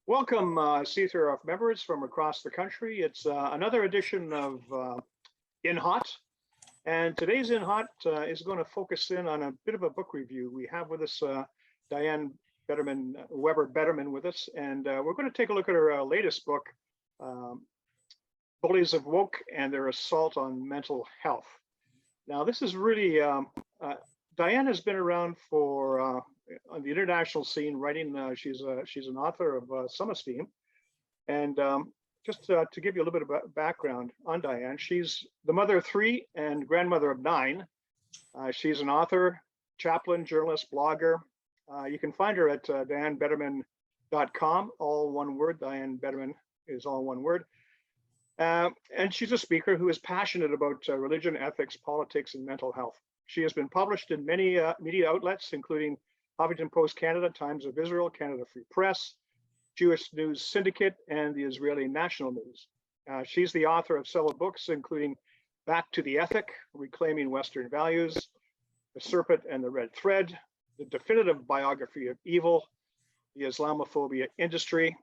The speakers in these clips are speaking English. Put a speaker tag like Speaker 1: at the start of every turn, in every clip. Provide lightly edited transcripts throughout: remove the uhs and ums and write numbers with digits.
Speaker 1: Welcome, C3RF members from across the country. It's another edition of In Hot. And today's In Hot is going to focus in on a bit of a book review. We have with us Diane Weber Bederman with us, and we're going to take a look at her latest book, Bullies of Woke and Their Assault on Mental Health. Now, this is really, Diane has been around for on the international scene writing. She's an author of some esteem. And just to give you a little bit of background on Diane, she's the mother of 3 and grandmother of 9. She's an author, chaplain, journalist, blogger. You can find her at dianebederman.com, all one word. Diane Bederman is all one word. And she's a speaker who is passionate about religion, ethics, politics, and mental health. She has been published in many media outlets, including Huffington Post Canada, Times of Israel, Canada Free Press, Jewish News Syndicate, and the Israeli National News. She's the author of several books, including Back to the Ethic, Reclaiming Western Values, The Serpent and the Red Thread, The Definitive Biography of Evil, The Islamophobia Industry,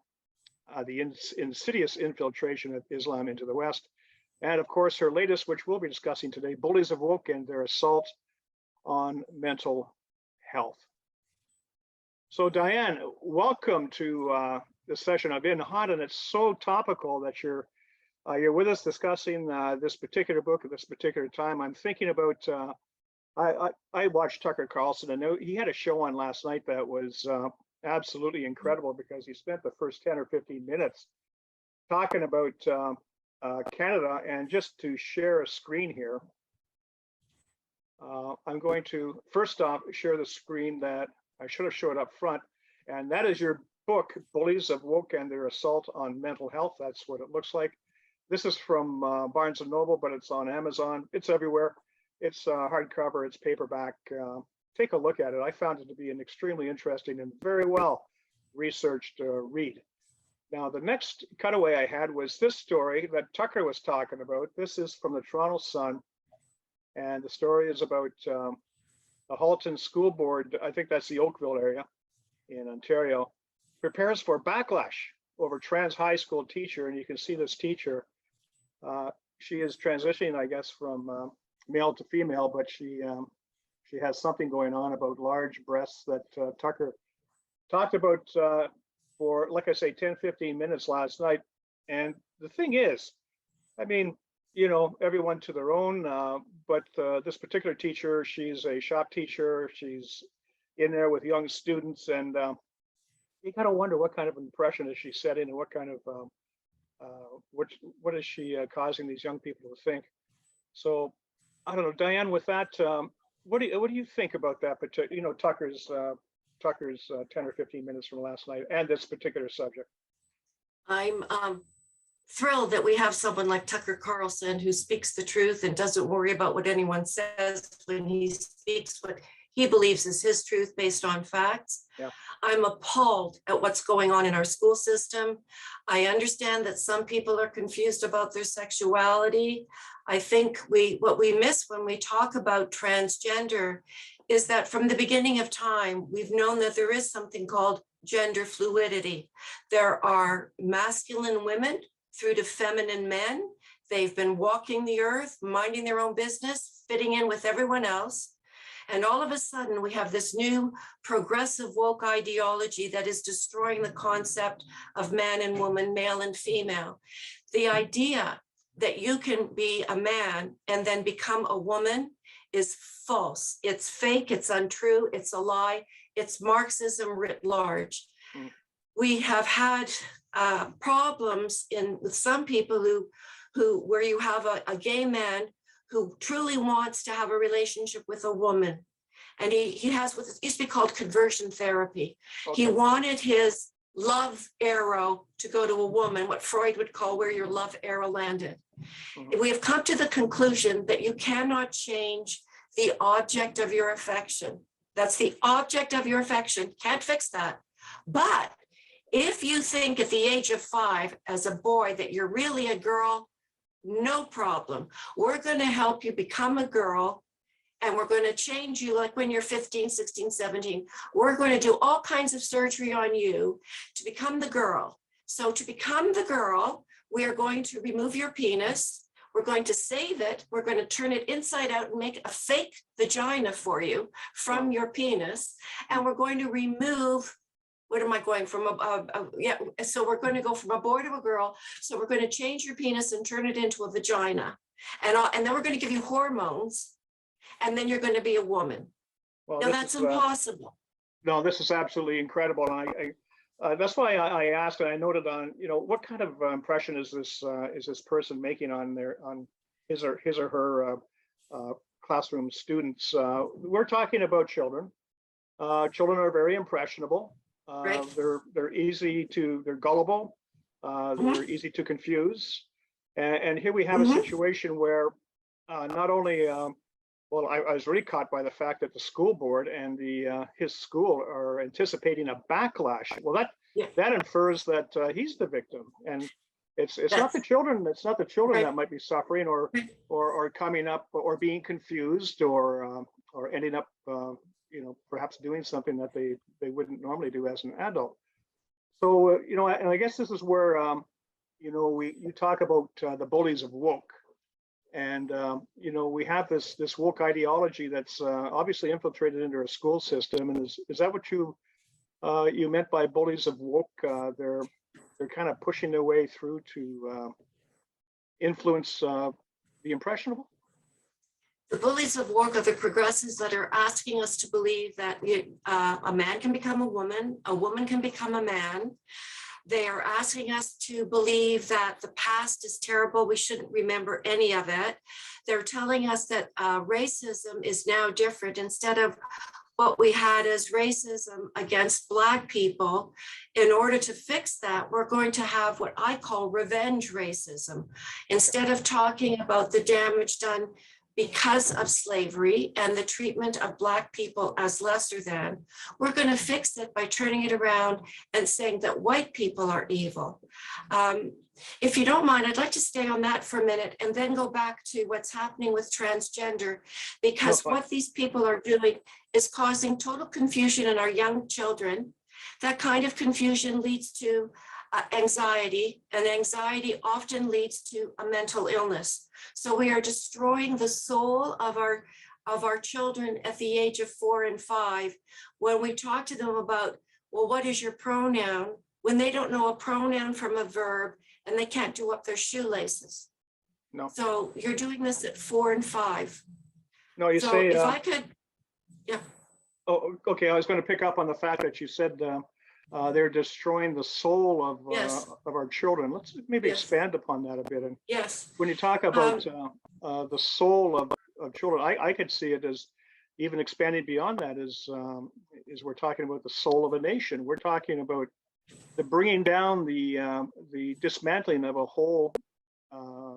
Speaker 1: The Insidious Infiltration of Islam into the West, and of course, her latest, which we'll be discussing today, Bullies of Woke and Their Assault on Mental Health. So Diane, welcome to this session of In Hot, and it's so topical that you're with us discussing this particular book at this particular time. I'm thinking about, I watched Tucker Carlson, and he had a show on last night that was absolutely incredible because he spent the first 10 or 15 minutes talking about Canada. And just to share a screen here, I'm going to first off share the screen that I should have showed up front, and that is your book, Bullies of Woke and Their Assault on Mental Health. That's what it looks like. This is from Barnes & Noble, but it's on Amazon. It's everywhere. It's hardcover, it's paperback. Take a look at it. I found it to be an extremely interesting and very well researched read. Now, the next cutaway I had was this story that Tucker was talking about. This is from the Toronto Sun, and the story is about the Halton School Board, I think that's the Oakville area in Ontario, prepares for backlash over trans high school teacher. And you can see this teacher. She is transitioning, I guess, from male to female, but she has something going on about large breasts that Tucker talked about for, like I say, 10, 15 minutes last night. And the thing is, I mean, you know, everyone to their own, but this particular teacher, she's a shop teacher. She's in there with young students, and you kind of wonder what kind of impression is she setting, and what kind of what is she causing these young people to think. So I don't know, Diane, with that, what do you think about that particular, you know, Tucker's 10 or 15 minutes from last night and this particular subject?
Speaker 2: I'm thrilled that we have someone like Tucker Carlson who speaks the truth and doesn't worry about what anyone says when he speaks what he believes is his truth based on facts.
Speaker 1: Yeah.
Speaker 2: I'm appalled at what's going on in our school system. I understand that some people are confused about their sexuality. I think what we miss when we talk about transgender is that from the beginning of time, we've known that there is something called gender fluidity. There are masculine women through to feminine men. They've been walking the earth, minding their own business, fitting in with everyone else. And all of a sudden, we have this new progressive woke ideology that is destroying the concept of man and woman, male and female. The idea that you can be a man and then become a woman is false. It's fake, it's untrue, it's a lie, it's Marxism writ large. We have had problems with some people where you have a gay man who truly wants to have a relationship with a woman. And he has what used to be called conversion therapy. Okay. He wanted his love arrow to go to a woman, what Freud would call where your love arrow landed. Mm-hmm. We have come to the conclusion that you cannot change the object of your affection. That's the object of your affection. Can't fix that. But if you think at the age of 5 as a boy that you're really a girl, no problem. We're going to help you become a girl and we're going to change you like when you're 15, 16, 17. We're going to do all kinds of surgery on you to become the girl. So to become the girl, we are going to remove your penis. We're going to save it. We're going to turn it inside out and make a fake vagina for you from your penis. And we're going to remove, what am I going from? Yeah, so we're going to go from a boy to a girl. So we're going to change your penis and turn it into a vagina. And then we're going to give you hormones. And then you're going to be a woman.
Speaker 1: Well,
Speaker 2: Now that's impossible.
Speaker 1: No, this is absolutely incredible. And that's why I asked, and I noted on, what kind of impression is this person making on his or her classroom students? We're talking about children. Children are very impressionable.
Speaker 2: Right.
Speaker 1: They're gullible. They're easy to confuse. And here we have a situation where not only well, I was really caught by the fact that the school board and his school are anticipating a backlash. Well, that infers that he's the victim, and it's not the children. It's not the children that might be suffering or coming up or being confused or ending up perhaps doing something that they wouldn't normally do as an adult. So and I guess this is where you talk about the bullies of woke. And we have this woke ideology that's obviously infiltrated into our school system. And is that what you meant by bullies of woke? They're kind of pushing their way through to influence the impressionable.
Speaker 2: The bullies of woke are the progressives that are asking us to believe that a man can become a woman can become a man. They are asking us to believe that the past is terrible. We shouldn't remember any of it. They're telling us that racism is now different. Instead of what we had as racism against Black people, in order to fix that, we're going to have what I call revenge racism. Instead of talking about the damage done because of slavery and the treatment of Black people as lesser than, we're going to fix it by turning it around and saying that white people are evil. If you don't mind, I'd like to stay on that for a minute and then go back to what's happening with transgender, because what these people are doing is causing total confusion in our young children. That kind of confusion leads to anxiety, and anxiety often leads to a mental illness. So we are destroying the soul of our children at the age of 4 and 5 when we talk to them about, well, what is your pronoun? When they don't know a pronoun from a verb and they can't do up their shoelaces.
Speaker 1: No.
Speaker 2: So you're doing this at 4 and 5.
Speaker 1: No, you
Speaker 2: so
Speaker 1: say.
Speaker 2: If I could, yeah.
Speaker 1: Oh, okay. I was going to pick up on the fact that you said they're destroying the soul of our children. Let's maybe expand upon that a bit. And when you talk about the soul of children, I could see it as even expanding beyond that. Is we're talking about the soul of a nation. We're talking about the bringing down, the dismantling of a whole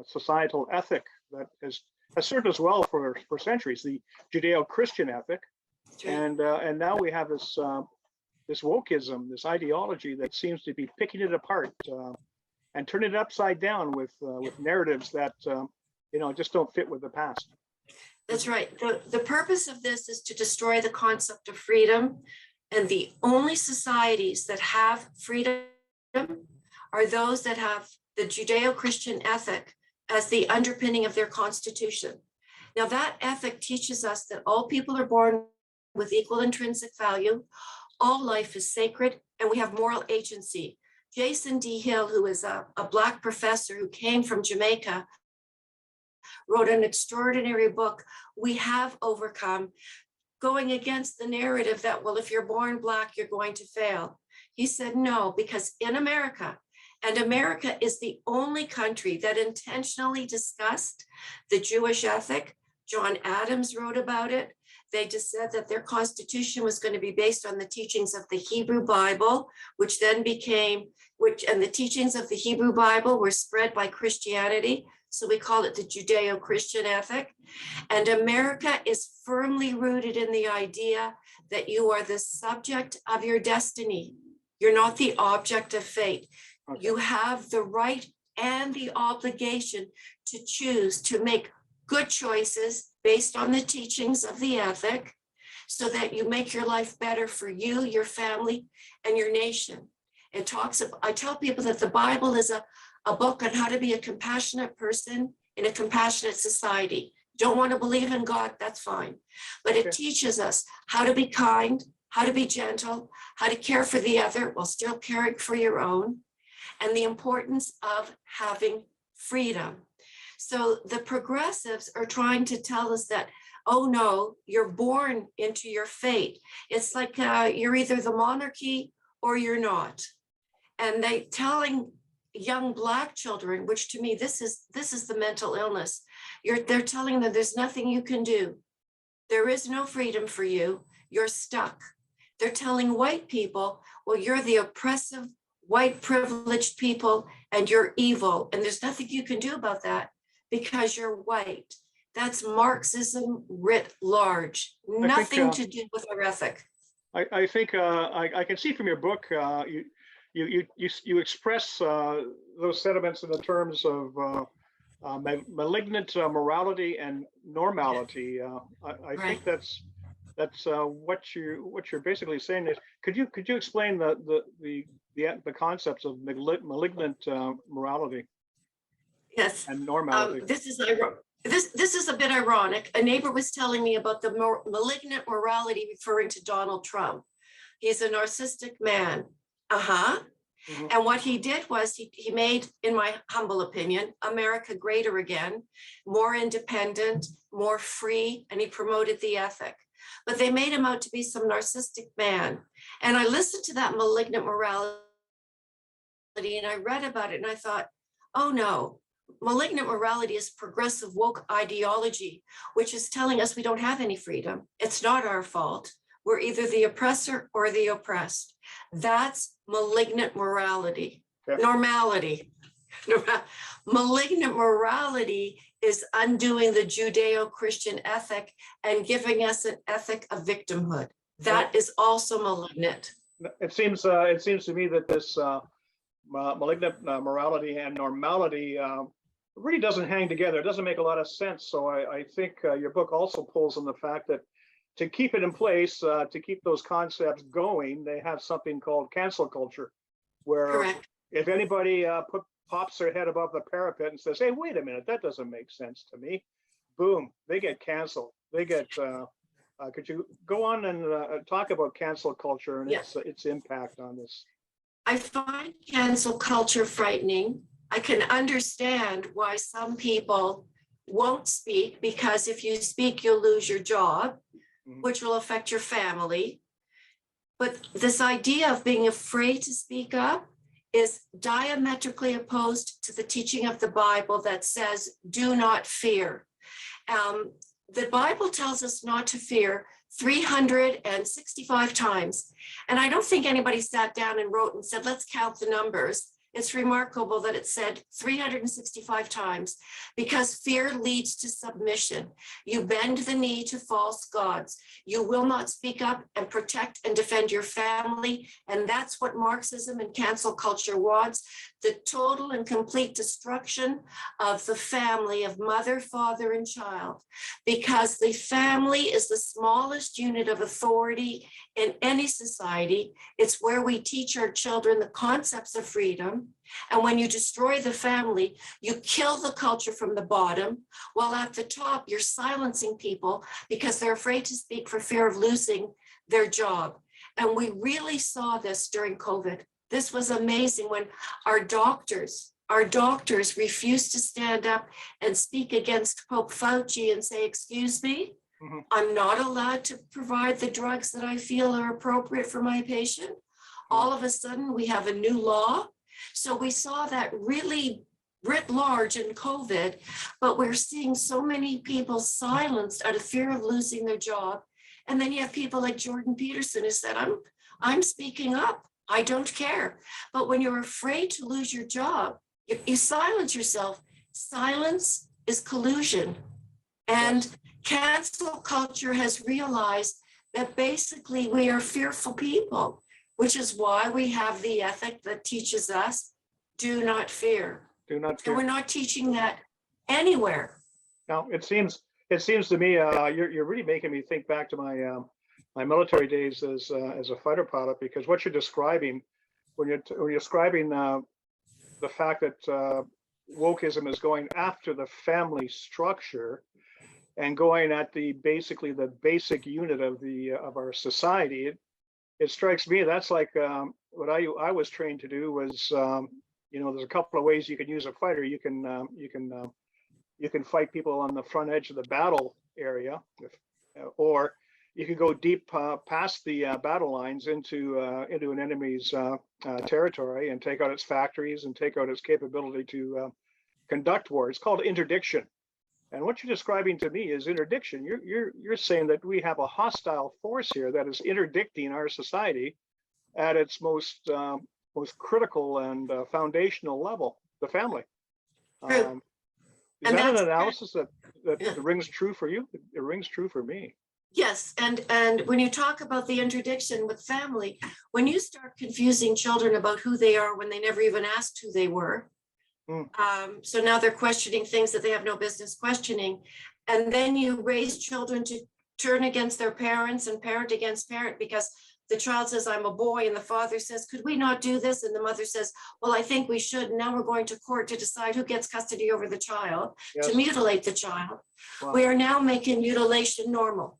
Speaker 1: societal ethic that has served us well for centuries, the Judeo-Christian ethic. And now we have this wokeism, this ideology that seems to be picking it apart and turning it upside down with narratives that just don't fit with the past.
Speaker 2: That's right. The purpose of this is to destroy the concept of freedom, and the only societies that have freedom are those that have the Judeo-Christian ethic as the underpinning of their constitution. Now, that ethic teaches us that all people are born with equal intrinsic value. All life is sacred, and we have moral agency. Jason D. Hill, who is a Black professor who came from Jamaica, wrote an extraordinary book, We Have Overcome, going against the narrative that, well, if you're born Black, you're going to fail. He said, no, because in America, and America is the only country that intentionally discussed the Jewish ethic. John Adams wrote about it. They just said that their constitution was going to be based on the teachings of the Hebrew Bible, which then became, and the teachings of the Hebrew Bible were spread by Christianity. So we call it the Judeo-Christian ethic. And America is firmly rooted in the idea that you are the subject of your destiny. You're not the object of fate. Okay. You have the right and the obligation to choose to make good choices based on the teachings of the ethic so that you make your life better for you, your family, and your nation. It talks about, I tell people that the Bible is a book on how to be a compassionate person in a compassionate society. Don't want to believe in God, that's fine. But it teaches us how to be kind, how to be gentle, how to care for the other while still caring for your own, and the importance of having freedom. So the progressives are trying to tell us that, oh no, you're born into your fate. It's like you're either the monarchy or you're not. And they telling young Black children, which to me, this is the mental illness. They're telling them there's nothing you can do. There is no freedom for you. You're stuck. They're telling white people, well, you're the oppressive, white privileged people and you're evil. And there's nothing you can do about that because you're white. That's Marxism writ large. Nothing to do with our ethic.
Speaker 1: I think I can see from your book, you express those sentiments in the terms of malignant morality and normality. I think that's what you're basically saying. Is could you explain the concepts of malignant morality?
Speaker 2: Yes.
Speaker 1: And normality.
Speaker 2: This is a bit ironic. A neighbor was telling me about the malignant morality referring to Donald Trump. He's a narcissistic man. Mm-hmm. And what he did was he made, in my humble opinion, America greater again, more independent, more free, and he promoted the ethic. But they made him out to be some narcissistic man. And I listened to that malignant morality and I read about it and I thought, oh no, malignant morality is progressive woke ideology, which is telling us we don't have any freedom. It's not our fault. We're either the oppressor or the oppressed. That's malignant morality. Okay. Normality. Malignant morality is undoing the Judeo-Christian ethic and giving us an ethic of victimhood. That is also malignant.
Speaker 1: It seems to me that this malignant morality and normality really doesn't hang together. It doesn't make a lot of sense. So I think your book also pulls on the fact that to keep it in place, to keep those concepts going, they have something called cancel culture, where Correct. If anybody pops their head above the parapet and says, hey, wait a minute, that doesn't make sense to me, boom, they get canceled. They get, could you go on and talk about cancel culture and its impact on this?
Speaker 2: I find cancel culture frightening. I can understand why some people won't speak, because if you speak, you'll lose your job, which will affect your family. But this idea of being afraid to speak up is diametrically opposed to the teaching of the Bible that says, do not fear. The Bible tells us not to fear 365 times. And I don't think anybody sat down and wrote and said, let's count the numbers. It's remarkable that it said 365 times, because fear leads to submission. You bend the knee to false gods. You will not speak up and protect and defend your family. And that's what Marxism and cancel culture wants: the total and complete destruction of the family, of mother, father, and child, because the family is the smallest unit of authority in any society. It's where we teach our children the concepts of freedom. And when you destroy the family, you kill the culture from the bottom, while at the top, you're silencing people because they're afraid to speak for fear of losing their job. And we really saw this during COVID. This was amazing when our doctors refused to stand up and speak against Pope Fauci and say, excuse me, I'm not allowed to provide the drugs that I feel are appropriate for my patient. All of a sudden, we have a new law. So we saw that really writ large in COVID, but we're seeing so many people silenced out of fear of losing their job. And then you have people like Jordan Peterson who said, I'm speaking up. I don't care. But when you're afraid to lose your job, you silence yourself. Silence is collusion. And cancel culture has realized that basically we are fearful people, which is why we have the ethic that teaches us, do not fear.
Speaker 1: Do not fear.
Speaker 2: And we're not teaching that anywhere.
Speaker 1: Now, it seems It seems to me you're really making me think back to my my military days as a fighter pilot, because what you're describing when you're describing the fact that wokeism is going after the family structure and going at the basically the basic unit of the of our society, it strikes me that's like what I was trained to do was you know, there's a couple of ways you can use a fighter. You can fight people on the front edge of the battle area, or you can go deep past the battle lines into an enemy's territory and take out its factories and take out its capability to conduct war. It's called interdiction. And what you're describing to me is interdiction. You're saying that we have a hostile force here that is interdicting our society at its most most critical and foundational level, the family.
Speaker 2: True.
Speaker 1: Is
Speaker 2: And
Speaker 1: that an
Speaker 2: that's
Speaker 1: analysis that
Speaker 2: yeah.
Speaker 1: rings true for you? It rings true for me.
Speaker 2: Yes, and when you talk about the interdiction with family, when you start confusing children about who they are when they never even asked who they were, so now they're questioning things that they have no business questioning, and then you raise children to turn against their parents and parent against parent because the child says, I'm a boy, and the father says, could we not do this? And the mother says, well, I think we should. And now we're going to court to decide who gets custody over the child,
Speaker 1: Yes.
Speaker 2: to mutilate the child.
Speaker 1: Wow.
Speaker 2: We are now making mutilation normal.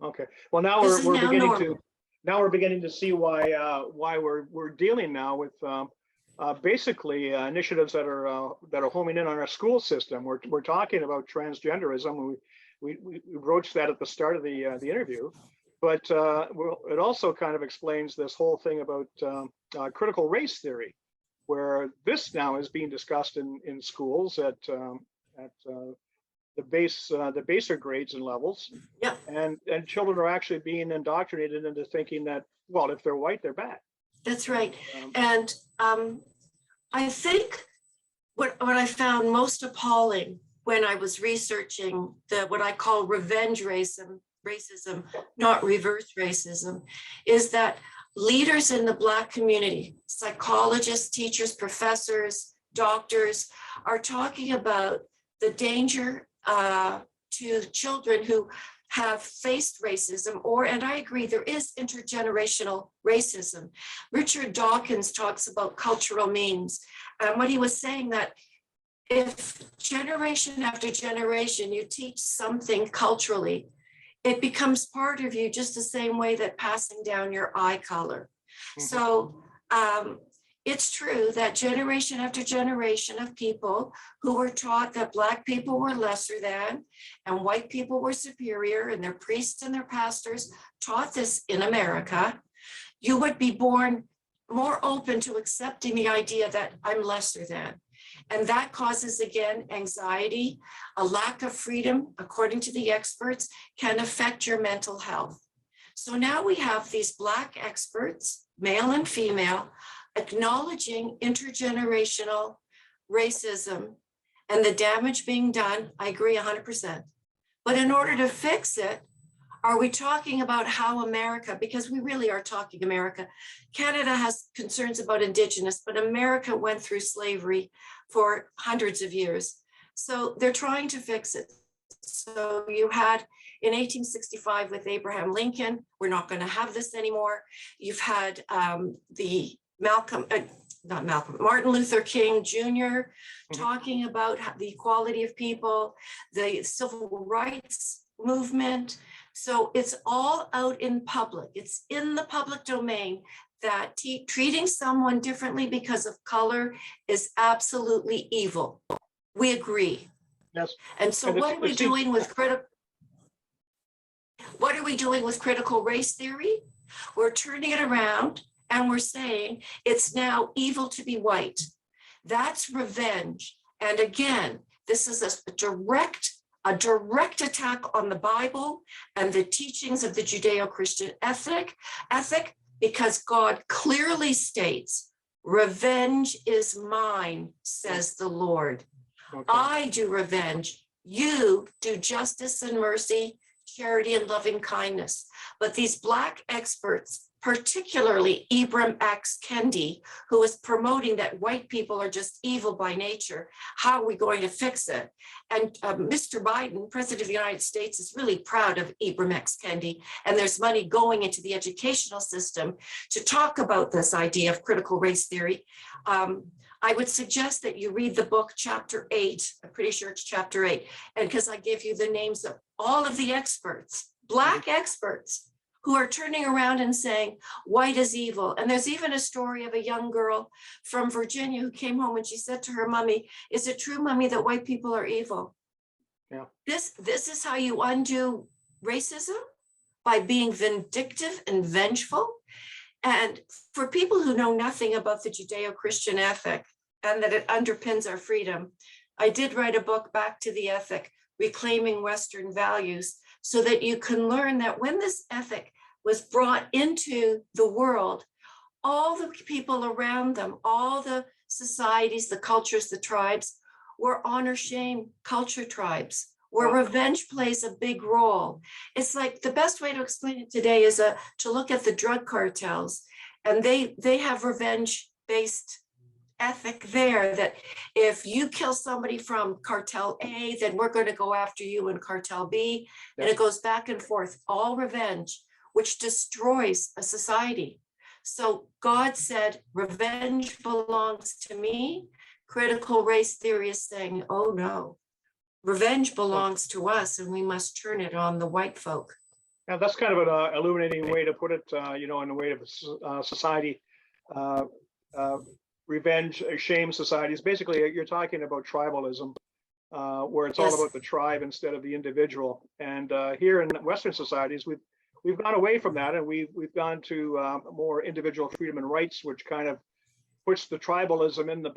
Speaker 1: Okay. Well, now
Speaker 2: This
Speaker 1: we're
Speaker 2: is now
Speaker 1: beginning
Speaker 2: normal.
Speaker 1: to we're beginning to see why we're dealing now with basically initiatives that are homing in on our school system. We're talking about transgenderism. We broached that at the start of the interview, but it also kind of explains this whole thing about critical race theory, where this now is being discussed in schools at the baser grades and levels.
Speaker 2: Yeah.
Speaker 1: And children are actually being indoctrinated into thinking that, well, if they're white, they're bad.
Speaker 2: That's right. And I think what I found most appalling when I was researching what I call revenge racism, not reverse racism, is that leaders in the Black community, psychologists, teachers, professors, doctors, are talking about the danger to children who have faced racism, and I agree, there is intergenerational racism. Richard Dawkins talks about cultural means. What he was saying that if generation after generation you teach something culturally, it becomes part of you just the same way that passing down your eye color. Mm-hmm. So it's true that generation after generation of people who were taught that Black people were lesser than and white people were superior, and their priests and their pastors taught this in America, you would be born more open to accepting the idea that I'm lesser than. And that causes, again, anxiety. A lack of freedom, according to the experts, can affect your mental health. So now we have these Black experts, male and female, acknowledging intergenerational racism and the damage being done. I agree 100%. But in order to fix it, are we talking about how America, because we really are talking America. Canada has concerns about Indigenous, but America went through slavery for hundreds of years. So they're trying to fix it. So you had in 1865 with Abraham Lincoln, we're not going to have this anymore. You've had Martin Luther King Jr. talking about the equality of people, the civil rights movement. So it's all out in public. It's in the public domain that treating someone differently because of color is absolutely evil. We agree.
Speaker 1: Yes.
Speaker 2: And so what are we doing with critical race theory? We're turning it around and we're saying it's now evil to be white. That's revenge. And again, this is a direct attack on the Bible and the teachings of the Judeo-Christian ethic, because God clearly states, revenge is mine, says the Lord. Okay. I do revenge. You do justice and mercy, charity and loving kindness. But these Black experts, particularly Ibram X. Kendi, who was promoting that white people are just evil by nature. How are we going to fix it? And Mr. Biden, President of the United States, is really proud of Ibram X. Kendi, and there's money going into the educational system to talk about this idea of critical race theory. I would suggest that you read the book, chapter 8. I'm pretty sure it's chapter 8. And because I give you the names of all of the experts, Black experts, who are turning around and saying, white is evil. And there's even a story of a young girl from Virginia who came home and she said to her mommy, is it true, mommy, that white people are evil?
Speaker 1: Yeah.
Speaker 2: This is how you undo racism, by being vindictive and vengeful. And for people who know nothing about the Judeo-Christian ethic and that it underpins our freedom, I did write a book, Back to the Ethic, Reclaiming Western Values, so that you can learn that when this ethic was brought into the world, all the people around them, all the societies, the cultures, the tribes, were honor shame culture tribes, where revenge plays a big role. It's like the best way to explain it today is to look at the drug cartels, and they have revenge-based ethic there, that if you kill somebody from cartel A, then we're going to go after you in cartel B. And it goes back and forth, all revenge, which destroys a society. So God said, revenge belongs to me. Critical race theory is saying, oh no, revenge belongs to us and we must turn it on the white folk.
Speaker 1: Now, that's kind of an illuminating way to put it, in the way of society. Revenge, shame societies. Basically, you're talking about tribalism, where it's all about the tribe instead of the individual. And here in Western societies, we've gone away from that, and we've gone to more individual freedom and rights, which kind of puts the tribalism in the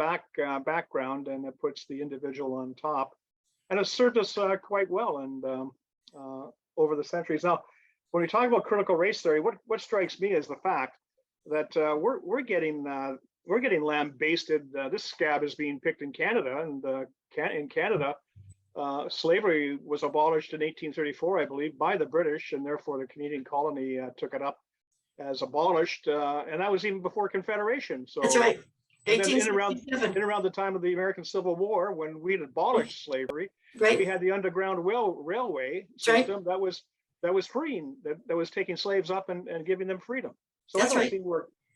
Speaker 1: background, and it puts the individual on top. And it's served us quite well, and over the centuries. Now, when we talk about critical race theory, what strikes me is the fact that we're getting lambasted. This scab is being picked in Canada, and in Canada, slavery was abolished in 1834, I believe, by the British, and therefore the Canadian colony took it up as abolished, and that was even before Confederation. So
Speaker 2: that's right.
Speaker 1: in around the time of the American Civil War, when we had abolished slavery, we had the Underground Railway system that was freeing, that was taking slaves up and giving them freedom. So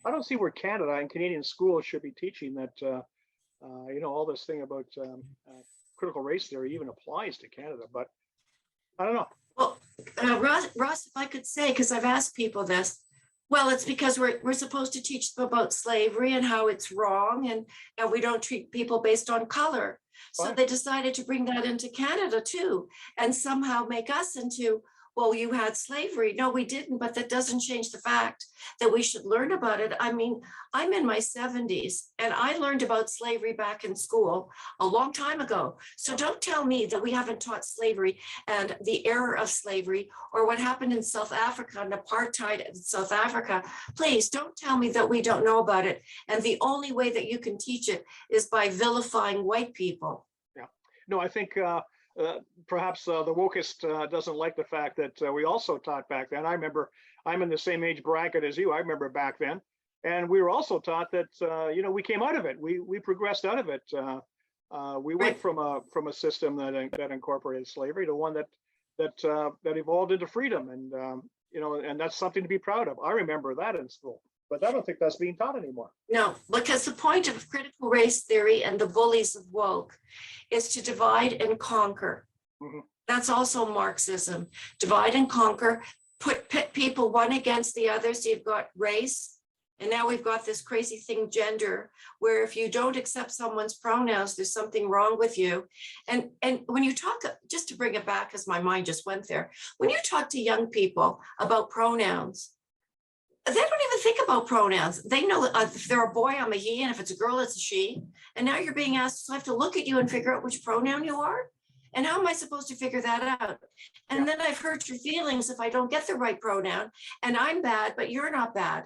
Speaker 1: I don't see where Canada and Canadian schools should be teaching that, all this thing about critical race theory even applies to Canada, but I don't know.
Speaker 2: Well, Ross, if I could say, because I've asked people this, well, it's because we're supposed to teach them about slavery and how it's wrong, and we don't treat people based on color. So they decided to bring that into Canada too, and somehow make us into, well, you had slavery. No, we didn't, but that doesn't change the fact that we should learn about it. I mean, I'm in my 70s and I learned about slavery back in school a long time ago. So don't tell me that we haven't taught slavery and the error of slavery, or what happened in South Africa and apartheid in South Africa. Please don't tell me that we don't know about it. And the only way that you can teach it is by vilifying white people.
Speaker 1: Yeah, no, I think perhaps the wokest doesn't like the fact that we also taught back then. I remember, I'm in the same age bracket as you. I remember back then, and we were also taught that we came out of it. We progressed out of it. We went from a system that incorporated slavery to one that evolved into freedom, and and that's something to be proud of. I remember that in school. But I don't think that's being taught anymore.
Speaker 2: No, because the point of critical race theory and the bullies of woke is to divide and conquer. Mm-hmm. That's also Marxism. Divide and conquer, pit people one against the other. So you've got race, and now we've got this crazy thing, gender, where if you don't accept someone's pronouns, there's something wrong with you. And when you talk, just to bring it back, because my mind just went there, when you talk to young people about pronouns, they don't even think about pronouns. They know if they're a boy, I'm a he, and if it's a girl, it's a she. And now you're being asked, so I have to look at you and figure out which pronoun you are? And how am I supposed to figure that out? And then I've hurt your feelings if I don't get the right pronoun, and I'm bad, but you're not bad.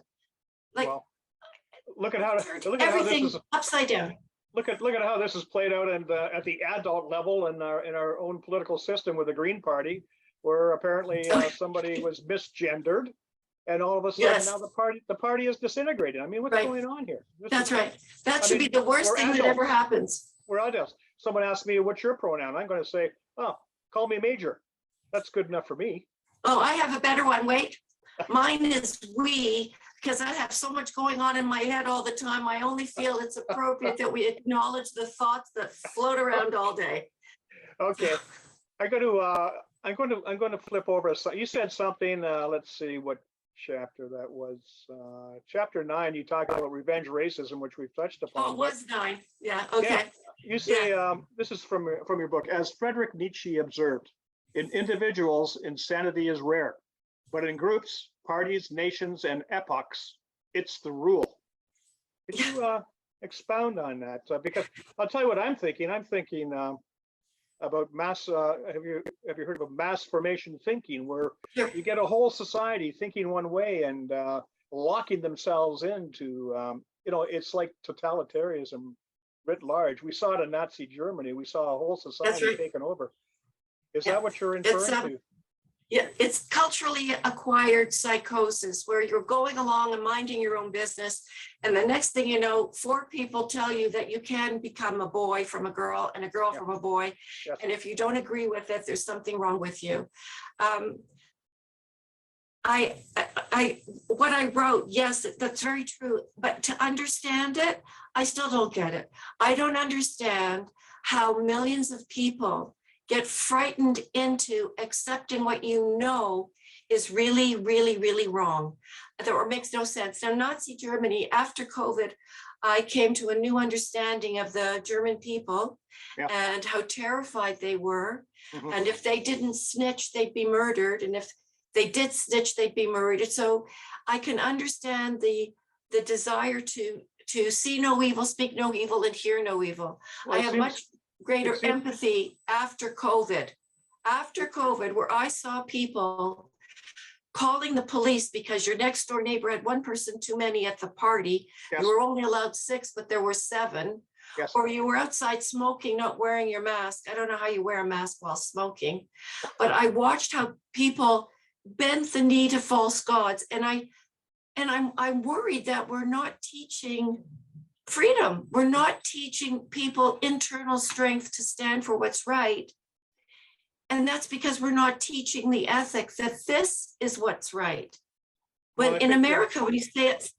Speaker 2: Like, well,
Speaker 1: look at how
Speaker 2: everything
Speaker 1: this is
Speaker 2: upside down.
Speaker 1: Look at how this is played out, and at the adult level in our own political system with the Green Party, where apparently somebody was misgendered. and all of a sudden
Speaker 2: Yes.
Speaker 1: now the party is disintegrated. I mean, what's
Speaker 2: Right.
Speaker 1: going on here?
Speaker 2: That's right. That
Speaker 1: I
Speaker 2: should
Speaker 1: mean,
Speaker 2: be the worst
Speaker 1: we're
Speaker 2: thing that
Speaker 1: adults.
Speaker 2: ever happens.
Speaker 1: We're adults. Someone asks me, what's your pronoun? I'm going to say, oh, call me Major. That's good enough for me.
Speaker 2: Oh, I have a better one. Wait, mine is we, because I have so much going on in my head all the time. I only feel it's appropriate that we acknowledge the thoughts that float around all day.
Speaker 1: Okay, I'm going to flip over. You said something. Let's see what chapter that was. Chapter 9. You talk about revenge racism, which we've touched upon.
Speaker 2: Oh, it was 9. Yeah. Okay.
Speaker 1: You say this is from your book. As Friedrich Nietzsche observed, in individuals, insanity is rare, but in groups, parties, nations, and epochs, it's the rule. Could you expound on that? Because I'll tell you what I'm thinking. I'm thinking about mass. Have you heard of mass formation thinking, where
Speaker 2: Sure.
Speaker 1: you get a whole society thinking one way and locking themselves into, it's like totalitarianism writ large. We saw it in Nazi Germany. We saw a whole society
Speaker 2: right.
Speaker 1: taken over. Is
Speaker 2: Yeah.
Speaker 1: that what you're inferring to?
Speaker 2: Yeah, it's culturally acquired psychosis where you're going along and minding your own business. And the next thing you know, 4 people tell you that you can become a boy from a girl and a girl from a boy.
Speaker 1: Yes.
Speaker 2: And if you don't agree with it, there's something wrong with you. What I wrote, yes, that's very true. But to understand it, I still don't get it. I don't understand how millions of people get frightened into accepting what you know is really, really, really wrong, or makes no sense. Now, Nazi Germany, after COVID, I came to a new understanding of the German people and how terrified they were.
Speaker 1: Mhm.
Speaker 2: And if they didn't snitch, they'd be murdered. And if they did snitch, they'd be murdered. So I can understand the desire to see no evil, speak no evil, and hear no evil.
Speaker 1: Well,
Speaker 2: I have much greater
Speaker 1: seems-
Speaker 2: empathy after COVID, where I saw people calling the police because your next door neighbor had 1 person too many at the party.
Speaker 1: Yes.
Speaker 2: You were only allowed 6, but there were 7.
Speaker 1: Yes.
Speaker 2: Or you were outside smoking, not wearing your mask. I don't know how you wear a mask while smoking, but I watched how people bent the knee to false gods. And I'm worried that we're not teaching freedom. We're not teaching people internal strength to stand for what's right. And that's because we're not teaching the ethic that this is what's right. When
Speaker 1: Well,
Speaker 2: in America, when you say it's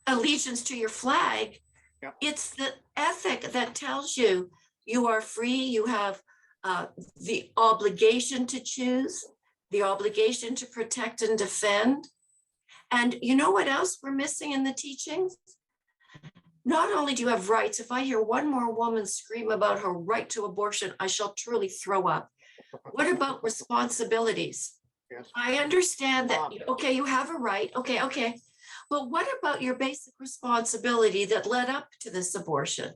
Speaker 2: allegiance to your flag, it's the ethic that tells you you are free, you have the obligation to choose, the obligation to protect and defend. And you know what else we're missing in the teachings? Not only do you have rights, if I hear one more woman scream about her right to abortion, I shall truly throw up. What about responsibilities?
Speaker 1: Yes.
Speaker 2: I understand that, okay, you have a right, okay. But what about your basic responsibility that led up to this abortion?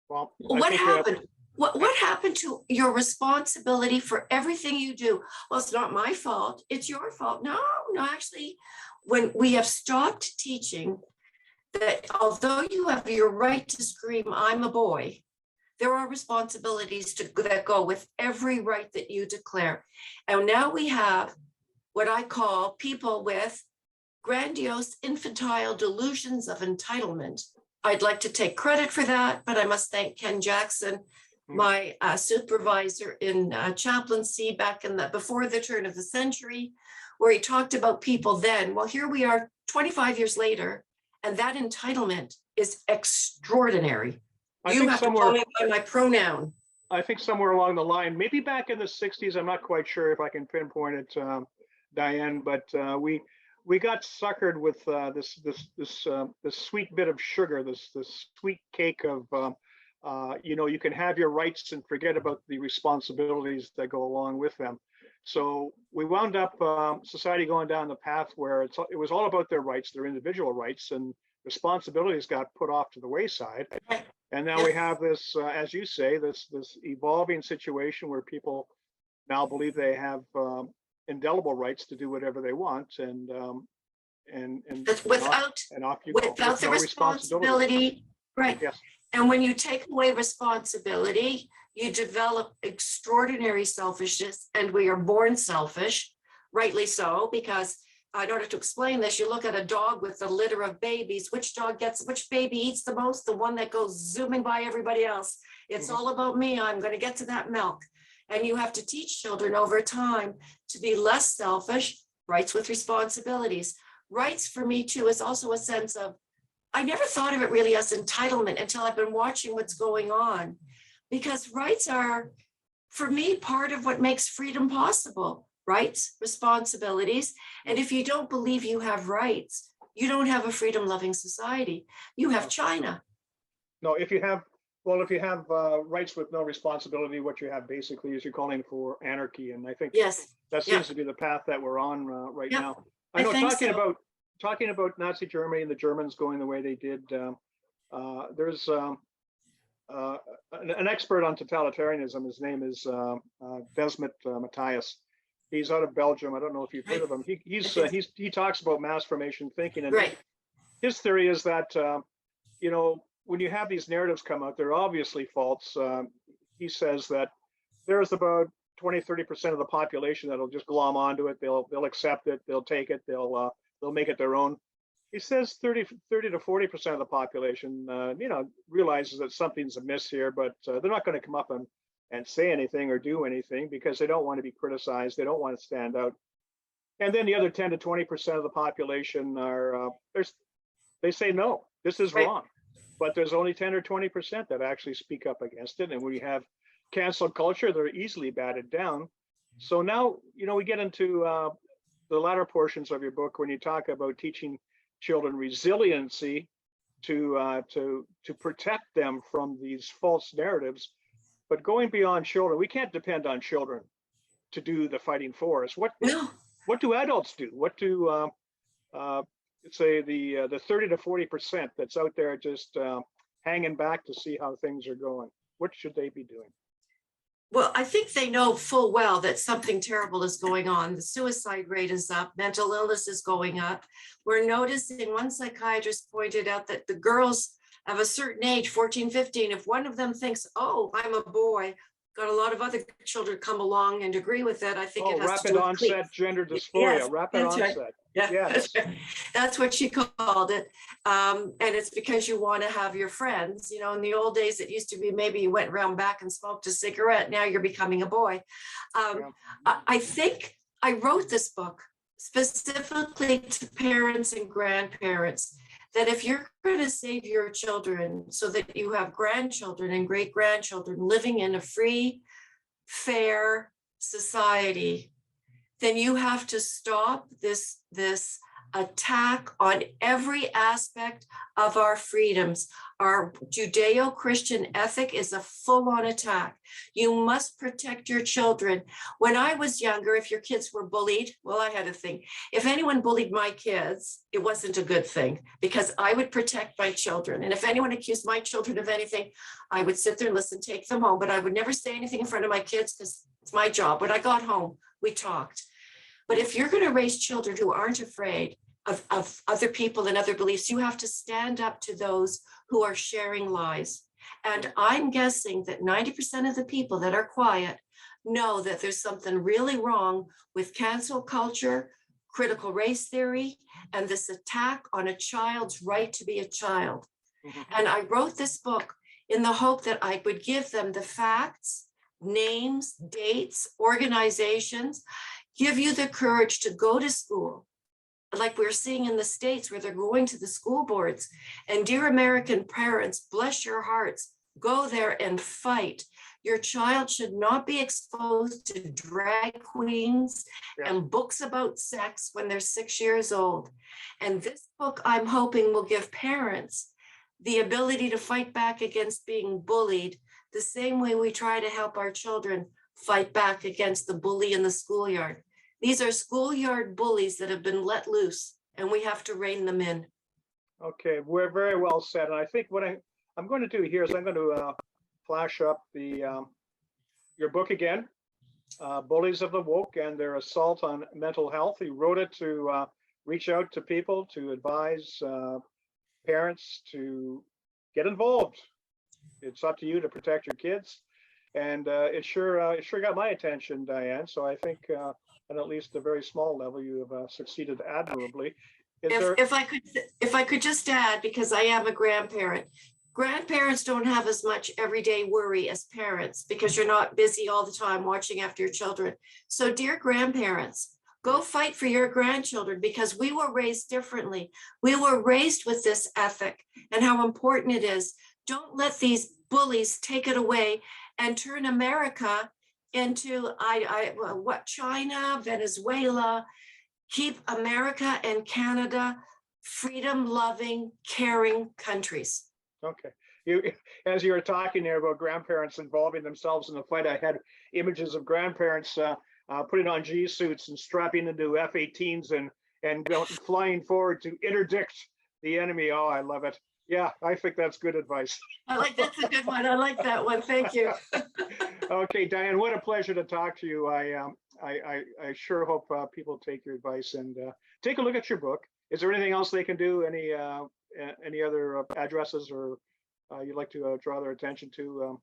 Speaker 1: Well,
Speaker 2: What happened? What happened to your responsibility for everything you do? Well, it's not my fault. It's your fault. No, actually, when we have stopped teaching that although you have your right to scream, I'm a boy, there are responsibilities that go with every right that you declare. And now we have what I call people with grandiose infantile delusions of entitlement. I'd like to take credit for that, but I must thank Ken Jackson, my supervisor in chaplaincy back before the turn of the century, where he talked about people then. Well, here we are 25 years later, and that entitlement is extraordinary. You have to call me by my pronoun.
Speaker 1: I think somewhere along the line, maybe back in the 60s, I'm not quite sure if I can pinpoint it, Diane, but we got suckered with this sweet bit of sugar, this sweet cake of you can have your rights and forget about the responsibilities that go along with them. So we wound up society going down the path where it was all about their rights, their individual rights, and responsibilities got put off to the wayside. And now we have this, as you say, this evolving situation where people now believe they have indelible rights to do whatever they want, and
Speaker 2: without the responsibility, right?
Speaker 1: Yes.
Speaker 2: And when you take away responsibility, you develop extraordinary selfishness, and we are born selfish, rightly so, because in order to explain this, you look at a dog with a litter of babies. Which baby eats the most? The one that goes zooming by everybody else. It's all about me. I'm going to get to that milk. And you have to teach children over time to be less selfish, rights with responsibilities. Rights for me too is also a sense of, I never thought of it really as entitlement until I've been watching what's going on, because rights are, for me, part of what makes freedom possible. Rights, responsibilities. And if you don't believe you have rights, you don't have a freedom-loving society. You have China.
Speaker 1: No, if you have rights with no responsibility, what you have basically is you're calling for anarchy. And I think
Speaker 2: Yes.
Speaker 1: that seems to be the path that we're on right
Speaker 2: Yep.
Speaker 1: now. I know
Speaker 2: think
Speaker 1: talking
Speaker 2: so.
Speaker 1: about Nazi Germany and the Germans going the way they did, there's an expert on totalitarianism. His name is Desmond Matthias. He's out of Belgium. I don't know if you've heard of him. He talks about mass formation thinking, and
Speaker 2: Right.
Speaker 1: his theory is that when you have these narratives come out, they're obviously false. He says that there's about 20-30% of the population that'll just glom onto it. They'll accept it. They'll take it. They'll make it their own. He says 30 to 40% of the population, realizes that something's amiss here, but they're not going to come up and say anything or do anything because they don't want to be criticized. They don't want to stand out. And then the other 10 to 20% of the population they say, no, this is
Speaker 2: Right.
Speaker 1: wrong. But there's only 10 or 20% that actually speak up against it. And when you have cancel culture, they're easily batted down. So now, we get into the latter portions of your book when you talk about teaching children resiliency to protect them from these false narratives. But going beyond children, we can't depend on children to do the fighting for us. What do adults do? What do say the 30 to 40% that's out there just hanging back to see how things are going? What should they be doing?
Speaker 2: Well, I think they know full well that something terrible is going on. The suicide rate is up, mental illness is going up. We're noticing, one psychiatrist pointed out that the girls of a certain age, 14, 15, if one of them thinks, oh, I'm a boy, got a lot of other children come along and agree with it. I think it has to
Speaker 1: rapid
Speaker 2: do with
Speaker 1: onset gender dysphoria.
Speaker 2: Yes,
Speaker 1: Rapid
Speaker 2: that's right.
Speaker 1: onset.
Speaker 2: Yeah,
Speaker 1: Yes.
Speaker 2: that's what she called it. And it's because you want to have your friends. In the old days, it used to be maybe you went around back and smoked a cigarette. Now you're becoming a boy. I think I wrote this book specifically to parents and grandparents, that if you're going to save your children so that you have grandchildren and great-grandchildren living in a free, fair society, then you have to stop this attack on every aspect of our freedoms. Our Judeo-Christian ethic is a full-on attack. You must protect your children. When I was younger, if your kids were bullied, well, I had a thing. If anyone bullied my kids, it wasn't a good thing because I would protect my children. And if anyone accused my children of anything, I would sit there and listen, take them home, but I would never say anything in front of my kids because it's my job. When I got home, we talked. But if you're going to raise children who aren't afraid of other people and other beliefs, you have to stand up to those who are sharing lies. And I'm guessing that 90% of the people that are quiet know that there's something really wrong with cancel culture, critical race theory, and this attack on a child's right to be a child. And I wrote this book in the hope that I would give them the facts, names, dates, organizations, give you the courage to go to school, like we're seeing in the States where they're going to the school boards. And dear American parents, bless your hearts, go there and fight. Your child should not be exposed to drag queens and books about sex when they're 6 years old. And this book, I'm hoping, will give parents the ability to fight back against being bullied the same way we try to help our children fight back against the bully in the schoolyard. These are schoolyard bullies that have been let loose, and we have to rein them in.
Speaker 1: Okay, we're very well said. And I think what I'm going to do here is I'm going to flash up your book again, Bullies of the Woke and Their Assault on Mental Health. He wrote it to reach out to people, to advise parents to get involved. It's up to you to protect your kids. And it sure got my attention, Diane. So I think at least a very small level, you have succeeded admirably. Is there?
Speaker 2: If I could just add, because I am a grandparent, grandparents don't have as much everyday worry as parents because you're not busy all the time watching after your children. So dear grandparents, go fight for your grandchildren because we were raised differently. We were raised with this ethic and how important it is. Don't let these bullies take it away and turn America into what, China, Venezuela. Keep America and Canada freedom-loving, caring countries.
Speaker 1: Okay. As you were talking there about grandparents involving themselves in the fight, I had images of grandparents putting on G suits and strapping into F-18s and flying forward to interdict the enemy. Oh, I love it. Yeah, I think that's good advice.
Speaker 2: That's a good one. I like that one. Thank you.
Speaker 1: Okay, Diane, what a pleasure to talk to you. I sure hope people take your advice and take a look at your book. Is there anything else they can do? Any other addresses or you'd like to draw their attention to?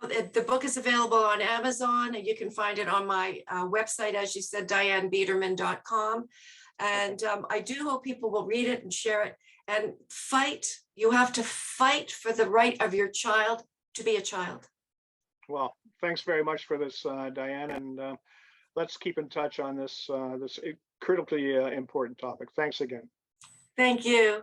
Speaker 2: The book is available on Amazon, and you can find it on my website, as you said, dianebederman.com. And I do hope people will read it and share it and fight. You have to fight for the right of your child to be a child.
Speaker 1: Well, thanks very much for this, Diane, and let's keep in touch on this critically important topic. Thanks again.
Speaker 2: Thank you.